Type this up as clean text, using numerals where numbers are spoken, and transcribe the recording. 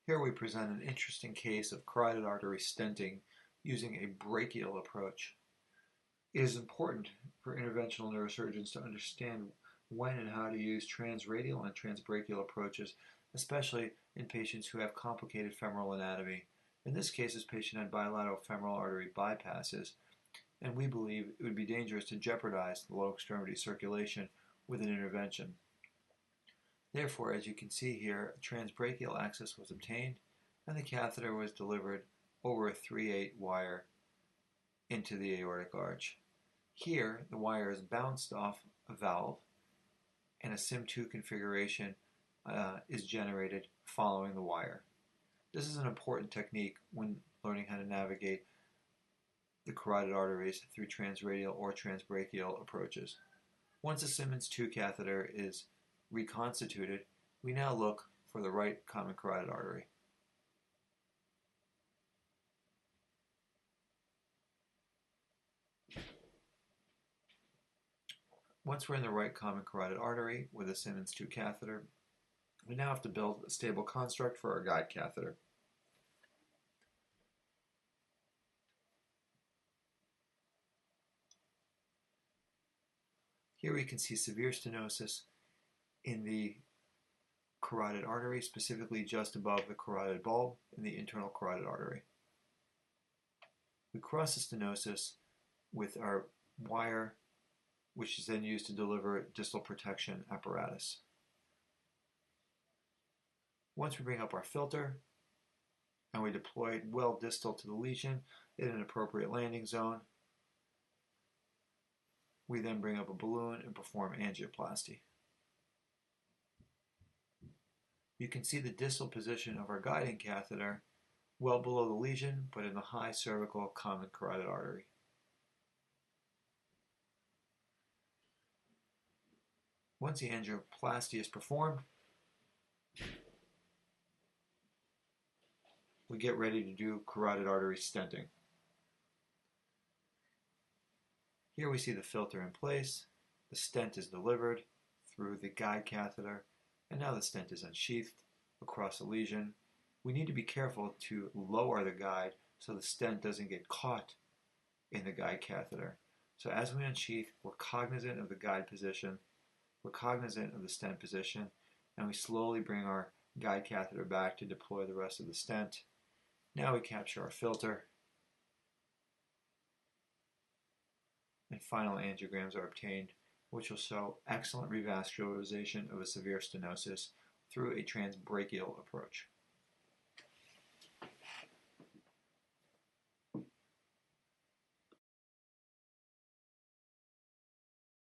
Here we present an interesting case of carotid artery stenting using a brachial approach. It is important for interventional neurosurgeons to understand when and how to use transradial and transbrachial approaches, especially in patients who have complicated femoral anatomy. In this case, this patient had bilateral femoral artery bypasses, and we believe it would be dangerous to jeopardize the lower extremity circulation with an intervention. Therefore, as you can see here, a transbrachial access was obtained and the catheter was delivered over a 3/8 wire into the aortic arch. Here, the wire is bounced off a valve and a SIM2 configuration is generated following the wire. This is an important technique when learning how to navigate the carotid arteries through transradial or transbrachial approaches. Once a Simmons 2 catheter is reconstituted, we now look for the right common carotid artery. Once we're in the right common carotid artery with a Simmons 2 catheter, we now have to build a stable construct for our guide catheter. Here we can see severe stenosis in the carotid artery, specifically just above the carotid bulb in the internal carotid artery. We cross the stenosis with our wire, which is then used to deliver distal protection apparatus. Once we bring up our filter and we deploy it well distal to the lesion in an appropriate landing zone, we then bring up a balloon and perform angioplasty. You can see the distal position of our guiding catheter well below the lesion, but in the high cervical common carotid artery. Once the angioplasty is performed, we get ready to do carotid artery stenting. Here we see the filter in place, the stent is delivered through the guide catheter, and now the stent is unsheathed across the lesion. We need to be careful to lower the guide so the stent doesn't get caught in the guide catheter. So as we unsheath, we're cognizant of the guide position, we're cognizant of the stent position, and we slowly bring our guide catheter back to deploy the rest of the stent. Now we capture our filter, and final angiograms are obtained, which will show excellent revascularization of a severe stenosis through a transbrachial approach.